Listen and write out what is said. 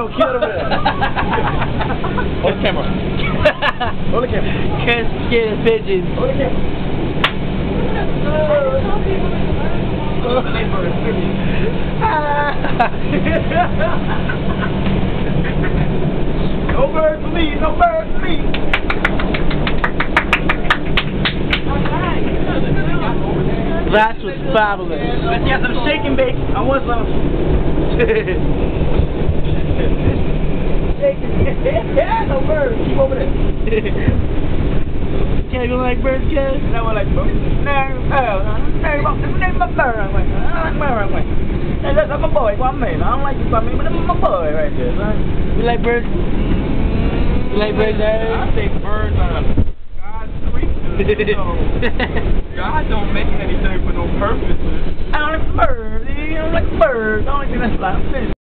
Don't kill the boy. Hold the camera. Hold the camera. Can't scare the pigeons. Hold the camera. No birds for me, no birds for me. That was fabulous. Let's get some shake and bake. I want some. Shake and yeah, no birds. Keep over there. Can't go like birds, kid? No one like birds. No, name my bird. I like bird. That's my boy. Well, man, I don't like you, but that's my boy right there, son. You like birds? You like birds, Larry? I think birds are God's creatures. So God don't make anything for no purpose. I don't like birds. I don't like birds. The only thing that's like fish.